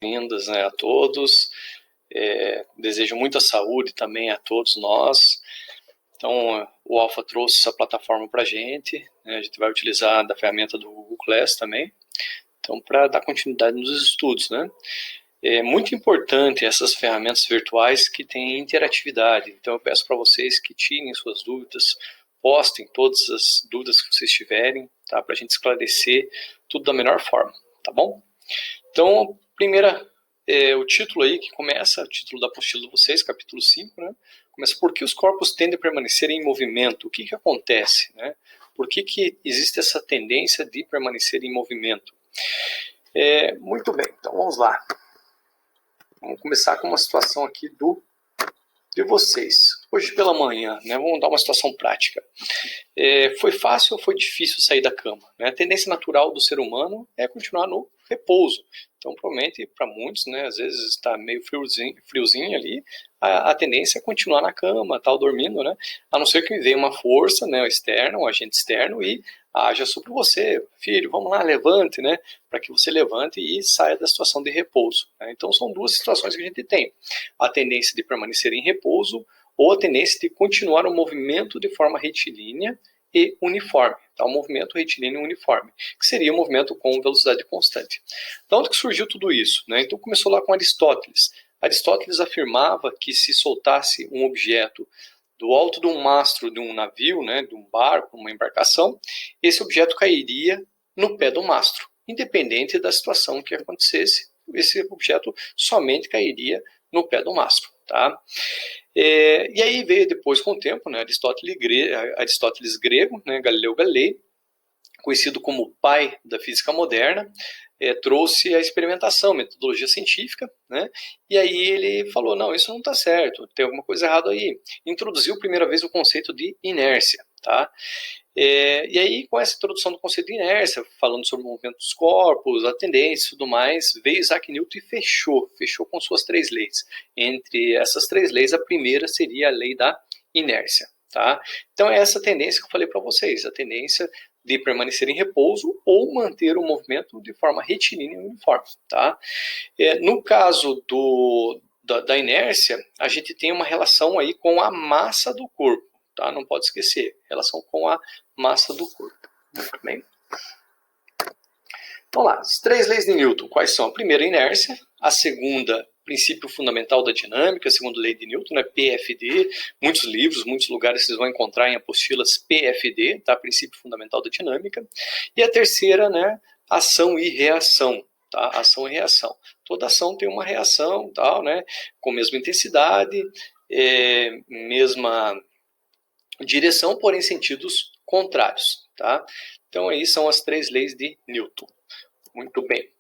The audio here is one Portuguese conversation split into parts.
boas-vindas, né, a todos. Desejo muita saúde também a todos nós. Então, o Alpha trouxe essa plataforma para a gente, né, a gente vai utilizar da ferramenta do Google Class também, então, para dar continuidade nos estudos, né. É muito importante essas ferramentas virtuais que têm interatividade, então eu peço para vocês que tirem suas dúvidas, postem todas as dúvidas que vocês tiverem, tá, para a gente esclarecer tudo da melhor forma, tá bom? Então, o título aí que começa, o título da apostila de vocês, capítulo 5, né? Começa por que os corpos tendem a permanecer em movimento, o que acontece, né? Por que existe essa tendência de permanecer em movimento? Muito bem, então vamos lá. Vamos começar com uma situação aqui de vocês. Hoje pela manhã, né, vamos dar uma situação prática. Foi fácil ou foi difícil sair da cama? Né? A tendência natural do ser humano é continuar no repouso. Então, provavelmente, para muitos, né, às vezes está meio friozinho ali, a tendência é continuar na cama, tal, dormindo, né? A não ser que venha uma força, né, externa, um agente externo, e haja sobre você, filho, vamos lá, levante, né? Para que você levante e saia da situação de repouso. Né? Então, são duas situações que a gente tem. A tendência de permanecer em repouso ou a tendência de continuar o movimento de forma retilínea e uniforme, tá? O movimento retilíneo uniforme, que seria um movimento com velocidade constante. Da onde que surgiu tudo isso? Né? Então começou lá com Aristóteles. Aristóteles afirmava que se soltasse um objeto do alto de um mastro de um navio, né, de um barco, uma embarcação, esse objeto cairia no pé do mastro, independente da situação que acontecesse, esse objeto somente cairia no pé do mastro. Tá? E aí veio depois, com o tempo, né, Aristóteles grego, né, Galileu Galilei, conhecido como o pai da física moderna, trouxe a experimentação, metodologia científica, né? E aí ele falou, não, isso não está certo, tem alguma coisa errada aí. Introduziu primeira vez o conceito de inércia, tá? E aí, com essa introdução do conceito de inércia, falando sobre o movimento dos corpos, a tendência e tudo mais, veio Isaac Newton e fechou com suas 3 leis. Entre essas 3 leis, a primeira seria a lei da inércia, tá? Então é essa tendência que eu falei para vocês, a tendência de permanecer em repouso ou manter o movimento de forma retilínea e uniforme, tá? No caso da inércia, a gente tem uma relação aí com a massa do corpo, tá? Não pode esquecer, relação com a massa do corpo. Muito bem. Vamos lá, as 3 leis de Newton, quais são? A primeira, inércia, a segunda, princípio fundamental da dinâmica, a segunda lei de Newton, né, PFD, muitos livros, muitos lugares vocês vão encontrar em apostilas PFD, tá, princípio fundamental da dinâmica, e a terceira, né, ação e reação, tá, ação e reação. Toda ação tem uma reação, tal, né, com mesma intensidade, mesma direção, porém sentidos contrários, tá? Então aí são as 3 leis de Newton. Muito bem.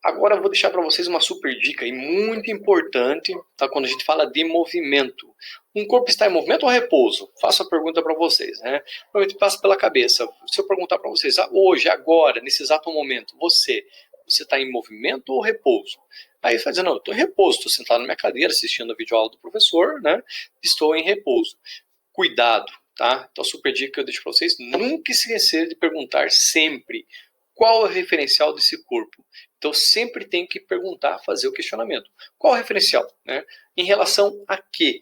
Agora eu vou deixar para vocês uma super dica aí, muito importante, tá? Quando a gente fala de movimento. Um corpo está em movimento ou repouso? Faço a pergunta para vocês, né? Provavelmente passa pela cabeça. Se eu perguntar para vocês, hoje, agora, nesse exato momento, você está em movimento ou repouso? Aí você vai dizer, não, eu estou em repouso, estou sentado na minha cadeira assistindo a videoaula do professor, né? Estou em repouso. Cuidado, tá? Então, a super dica que eu deixo para vocês, nunca esquecer de perguntar sempre qual é o referencial desse corpo. Então, sempre tem que perguntar, fazer o questionamento. Qual é o referencial? Né? Em relação a quê?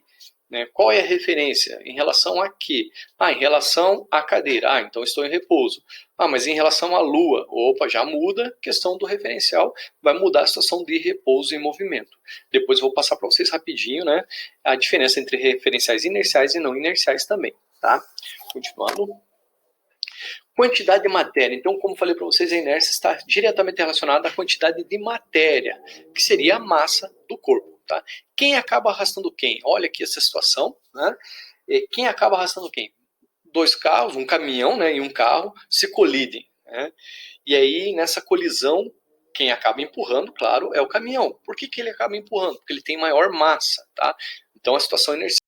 Né? Qual é a referência? Em relação a quê? Em relação à cadeira. Então estou em repouso. Mas em relação à lua. Opa, já muda a questão do referencial. Vai mudar a situação de repouso e movimento. Depois eu vou passar para vocês rapidinho, né, a diferença entre referenciais inerciais e não inerciais também. Tá? Continuando. Quantidade de matéria. Então, como falei para vocês, a inércia está diretamente relacionada à quantidade de matéria, que seria a massa do corpo. Tá? Quem acaba arrastando quem? Olha aqui essa situação. Né? Quem acaba arrastando quem? 2 carros, um caminhão, né, e um carro, se colidem. Né? E aí, nessa colisão, quem acaba empurrando, claro, é o caminhão. Por que ele acaba empurrando? Porque ele tem maior massa. Tá? Então, a situação inercial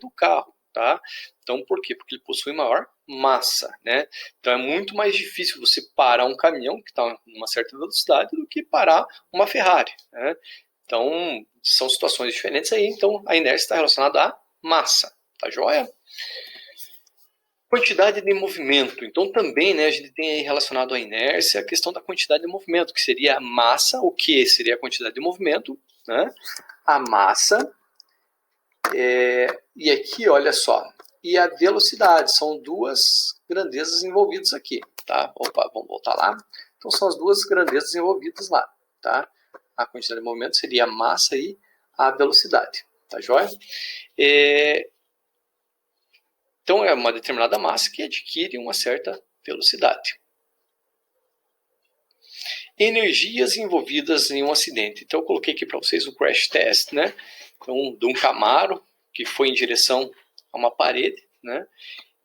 do carro. Tá? Então, por quê? Porque ele possui maior massa, né? Então é muito mais difícil você parar um caminhão que está em uma certa velocidade do que parar uma Ferrari, né? Então, são situações diferentes aí. Então, a inércia está relacionada à massa, tá joia? Quantidade de movimento. Então, também, né, a gente tem aí relacionado à inércia a questão da quantidade de movimento, que seria a massa, o que seria a quantidade de movimento, né? A massa, e aqui, olha só, e a velocidade. São duas grandezas envolvidas aqui, tá? Opa, vamos voltar lá. Então, são as duas grandezas envolvidas lá, tá? A quantidade de movimento seria a massa e a velocidade, tá joia? Então, é uma determinada massa que adquire uma certa velocidade. Energias envolvidas em um acidente. Então, eu coloquei aqui para vocês o crash test, né? Então, de um Camaro que foi em direção a uma parede, né?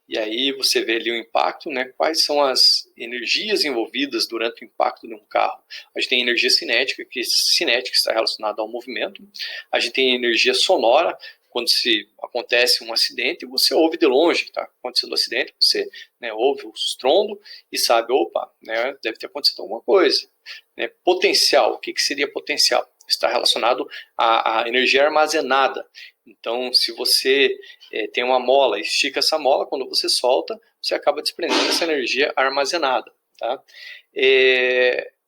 E aí você vê ali o impacto, né? Quais são as energias envolvidas durante o impacto de um carro. A gente tem energia cinética, que cinética está relacionada ao movimento. A gente tem energia sonora, quando se acontece um acidente, você ouve de longe que está acontecendo um acidente, você, né, ouve o estrondo e sabe, opa, né, deve ter acontecido alguma coisa. Né? Potencial, o que seria potencial? Está relacionado à energia armazenada. Então, se você tem uma mola, estica essa mola, quando você solta, você acaba desprendendo essa energia armazenada. Tá?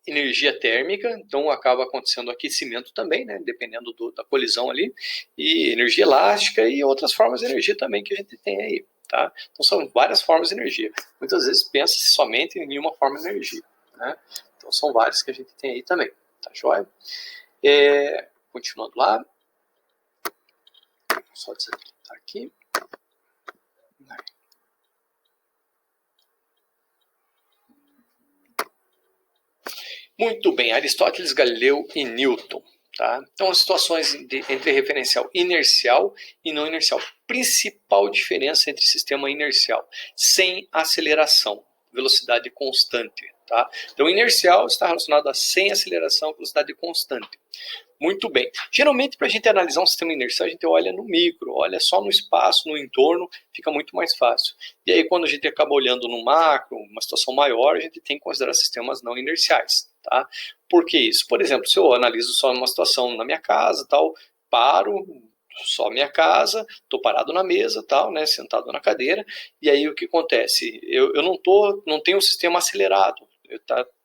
Energia térmica, então acaba acontecendo aquecimento também, né, dependendo da colisão ali, e energia elástica e outras formas de energia também que a gente tem aí. Tá? Então são várias formas de energia. Muitas vezes pensa-se somente em uma forma de energia. Né? Então são várias que a gente tem aí também. Tá joia? Continuando lá. Só desabilitar aqui. Muito bem, Aristóteles, Galileu e Newton. Tá? Então, as situações entre referencial inercial e não inercial. Principal diferença entre sistema inercial, sem aceleração, velocidade constante. Tá? Então, inercial está relacionado a sem aceleração, velocidade constante. Muito bem. Geralmente, para a gente analisar um sistema inercial, a gente olha no micro, olha só no espaço, no entorno, fica muito mais fácil. E aí, quando a gente acaba olhando no macro, uma situação maior, a gente tem que considerar sistemas não inerciais. Tá? Por que isso? Por exemplo, se eu analiso só uma situação na minha casa, tal, paro, só minha casa, estou parado na mesa, tal, né, sentado na cadeira, e aí o que acontece? Eu não tenho um sistema acelerado,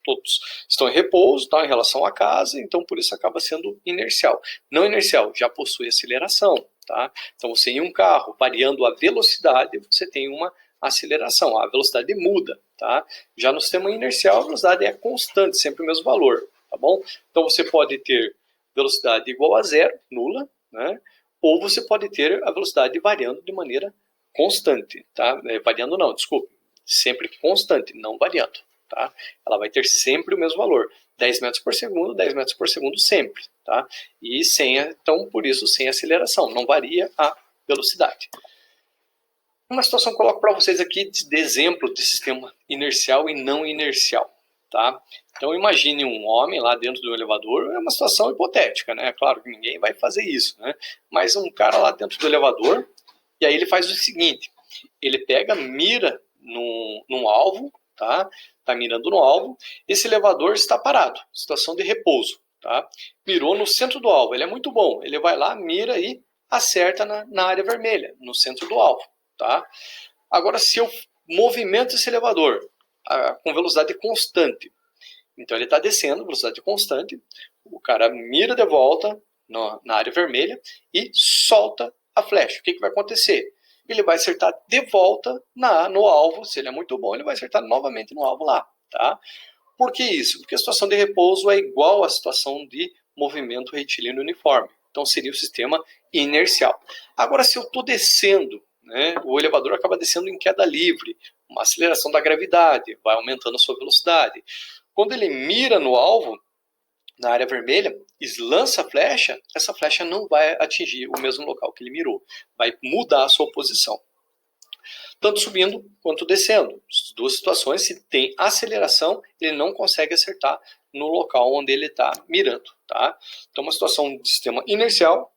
todos estão em repouso, tá, em relação à casa, então por isso acaba sendo inercial. Não inercial, já possui aceleração. Tá? Então você em um carro, variando a velocidade, você tem uma aceleração, a velocidade muda. Tá? Já no sistema inercial, a velocidade é constante, sempre o mesmo valor. Tá bom? Então você pode ter velocidade igual a zero, nula, né? Ou você pode ter a velocidade variando de maneira constante. Tá? Variando não, desculpe, sempre constante, não variando. Tá? Ela vai ter sempre o mesmo valor, 10 metros por segundo, 10 metros por segundo sempre. Tá? E então, por isso, sem aceleração, não varia a velocidade. Uma situação que eu coloco para vocês aqui de exemplo de sistema inercial e não inercial. Tá? Então, imagine um homem lá dentro do elevador, é uma situação hipotética, né? Claro que ninguém vai fazer isso, né? Mas um cara lá dentro do elevador, e aí ele faz o seguinte, ele pega, mira num alvo, tá? Tá mirando no alvo, esse elevador está parado, situação de repouso, tá? Mirou no centro do alvo, ele é muito bom, ele vai lá, mira e acerta na área vermelha, no centro do alvo, tá? Agora, se eu movimento esse elevador com velocidade constante, então ele está descendo, velocidade constante, o cara mira de volta na área vermelha e solta a flecha. O que vai acontecer? Ele vai acertar de volta no alvo, se ele é muito bom, ele vai acertar novamente no alvo lá. Tá? Por que isso? Porque a situação de repouso é igual à situação de movimento retilíneo uniforme. Então seria o sistema inercial. Agora, se eu estou descendo, né, o elevador acaba descendo em queda livre, uma aceleração da gravidade, vai aumentando a sua velocidade. Quando ele mira no alvo, na área vermelha, lança a flecha, essa flecha não vai atingir o mesmo local que ele mirou. Vai mudar a sua posição. Tanto subindo quanto descendo. As duas situações, se tem aceleração, ele não consegue acertar no local onde ele está mirando. Tá? Então, uma situação de sistema inercial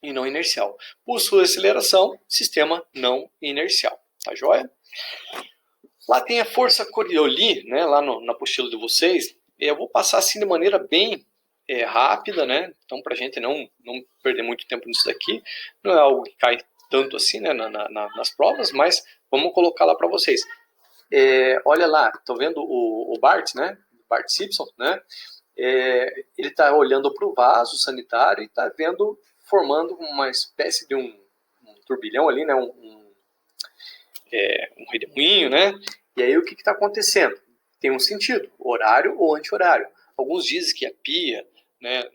e não inercial. Possui aceleração, sistema não inercial. Tá joia? Lá tem a força Coriolis, né, lá na apostila de vocês. Eu vou passar assim de maneira bem rápida, né? Então, para a gente não perder muito tempo nisso daqui, não é algo que cai tanto assim, né, nas provas, mas Vamos colocar lá para vocês. Olha lá, estão vendo o Bart, né? Bart Simpson, né? Ele está olhando para o vaso sanitário e está vendo, formando uma espécie de um turbilhão ali, né? Um redemoinho, né? E aí o que está acontecendo? Tem um sentido, horário ou anti-horário. Alguns dizem que a pia, né,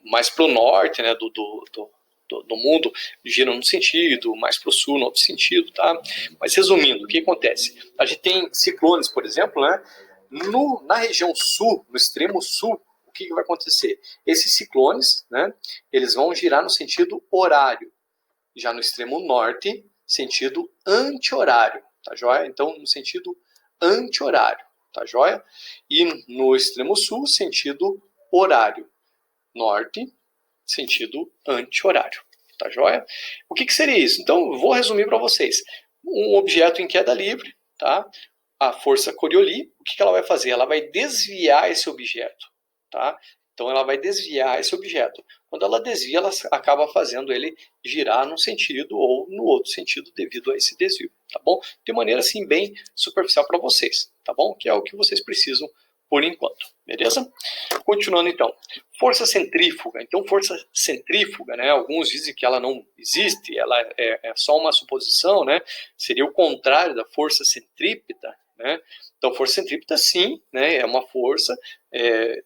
mais para o norte, né, do mundo, gira num sentido, mais para o sul, no outro sentido, tá? Mas resumindo, o que acontece? A gente tem ciclones, por exemplo, né? Na região sul, no extremo sul, o que vai acontecer? Esses ciclones, né, eles vão girar no sentido horário. Já no extremo norte, sentido anti-horário, tá joia? Então, no sentido anti-horário, tá joia? E no extremo sul, sentido horário. Norte, sentido anti-horário, tá joia? O que seria isso? Então, vou resumir para vocês. Um objeto em queda livre, tá? A força Coriolis, o que ela vai fazer? Ela vai desviar esse objeto, tá? Então, ela vai desviar esse objeto. Quando ela desvia, ela acaba fazendo ele girar num sentido ou no outro sentido devido a esse desvio, tá bom? De maneira, assim, bem superficial para vocês, tá bom? Que é o que vocês precisam por enquanto, beleza? Continuando, então. Força centrífuga. Então, força centrífuga, né? Alguns dizem que ela não existe, ela é só uma suposição, né? Seria o contrário da força centrípeta, né? Então, força centrípeta, sim, né? É uma força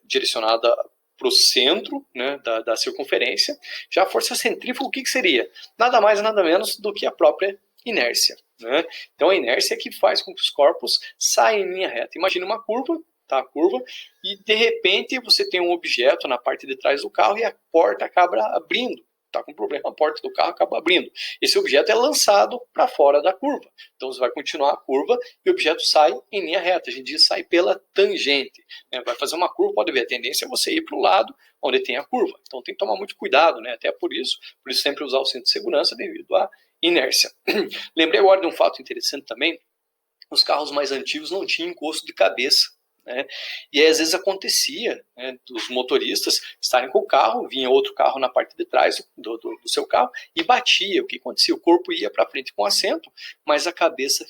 direcionada para o centro, né, da circunferência. Já a força centrífuga, o que seria? Nada mais, nada menos do que a própria inércia, né? Então, a inércia é que faz com que os corpos saiam em linha reta. Imagine uma curva, tá, a curva, e de repente você tem um objeto na parte de trás do carro e a porta acaba abrindo. Está com problema, a porta do carro acaba abrindo. Esse objeto é lançado para fora da curva. Então você vai continuar a curva e o objeto sai em linha reta. A gente diz sai pela tangente. Vai fazer uma curva, pode ver, a tendência é você ir para o lado onde tem a curva. Então tem que tomar muito cuidado, né? Até por isso sempre usar o cinto de segurança devido à inércia. Lembrei agora de um fato interessante também. Os carros mais antigos não tinham encosto de cabeça. Né? E aí, às vezes acontecia, né, dos motoristas estarem com o carro, vinha outro carro na parte de trás do seu carro e batia. O que acontecia? O corpo ia para frente com o assento, mas a cabeça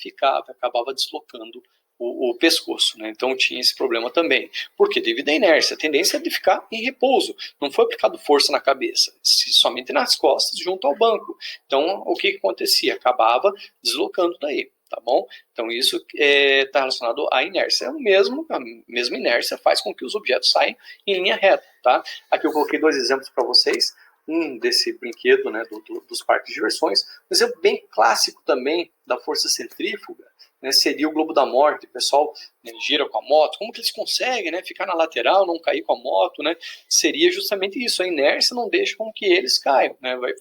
acabava deslocando o pescoço. Né? Então tinha esse problema também. Por quê? Devido à inércia, a tendência é de ficar em repouso. Não foi aplicado força na cabeça, somente nas costas, junto ao banco. Então o que acontecia? Acabava deslocando daí. Tá bom? Então isso está relacionado à inércia. A mesma inércia faz com que os objetos saiam em linha reta. Tá? Aqui eu coloquei dois exemplos para vocês. Um desse brinquedo, né, dos parques de diversões. Um exemplo bem clássico também da força centrífuga, né, seria o Globo da Morte. O pessoal, né, gira com a moto. Como que eles conseguem, né, ficar na lateral, não cair com a moto? Né? Seria justamente isso. A inércia não deixa com que eles caiam. Né? Vai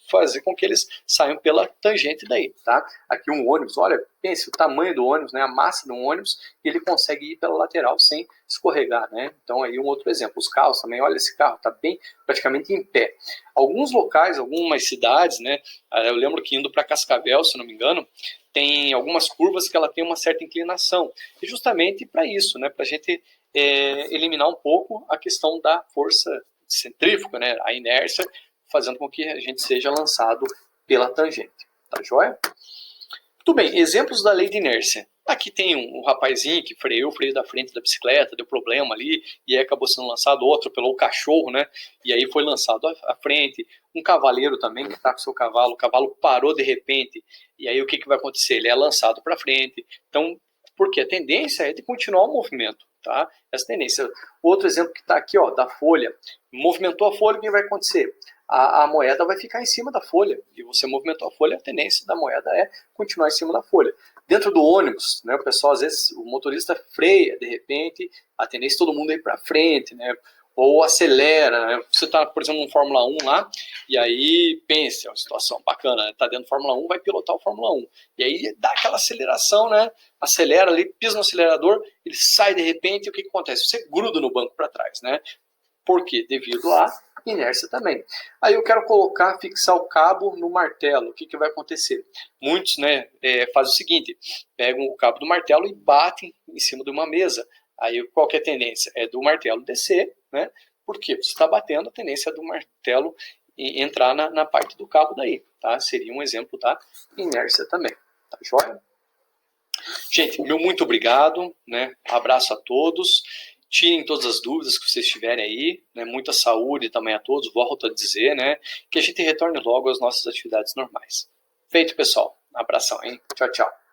fazer com que eles saiam pela tangente daí, tá? Aqui um ônibus, olha, pense o tamanho do ônibus, né? A massa de um ônibus, e ele consegue ir pela lateral sem escorregar, né? Então aí um outro exemplo. Os carros também, olha, esse carro está bem praticamente em pé. Alguns locais, algumas cidades, né? Eu lembro que indo para Cascavel, se não me engano, tem algumas curvas que ela tem uma certa inclinação. E justamente para isso, né? Para a gente eliminar um pouco a questão da força centrífuga, né? A inércia, fazendo com que a gente seja lançado pela tangente. Tá joia? Muito bem, exemplos da lei de inércia. Aqui tem um rapazinho que freou o freio da frente da bicicleta, deu problema ali, e aí acabou sendo lançado. Outro pelo cachorro, né? E aí foi lançado à frente. Um cavaleiro também que está com seu cavalo, o cavalo parou de repente, e aí o que vai acontecer? Ele é lançado para frente. Então, porque a tendência é de continuar o movimento, tá? Essa tendência. Outro exemplo que está aqui, ó, da folha. Movimentou a folha, o que vai acontecer? A moeda vai ficar em cima da folha. E você movimentou a folha, a tendência da moeda é continuar em cima da folha. Dentro do ônibus, né, o pessoal, às vezes, o motorista freia, de repente, a tendência é todo mundo ir para frente, né? Ou acelera, né? Você está, por exemplo, no Fórmula 1 lá, e aí, pense, é uma situação bacana, está dentro do Fórmula 1, vai pilotar o Fórmula 1. E aí dá aquela aceleração, né? Acelera ali, pisa no acelerador, ele sai de repente, e o que acontece? Você gruda no banco para trás, né? Por quê? Devido à inércia também. Aí eu quero fixar o cabo no martelo. O que vai acontecer? Muitos, né, fazem o seguinte, pegam o cabo do martelo e batem em cima de uma mesa. Aí qual que é a tendência? É do martelo descer, né? Porque você está batendo, a tendência é do martelo e entrar na parte do carro daí, tá? Seria um exemplo da inércia também, tá joia? Gente, meu muito obrigado, né? Abraço a todos. Tirem todas as dúvidas que vocês tiverem aí, né? Muita saúde também a todos, volto a dizer, né? Que a gente retorne logo às nossas atividades normais. Feito, pessoal. Abração, hein? Tchau, tchau.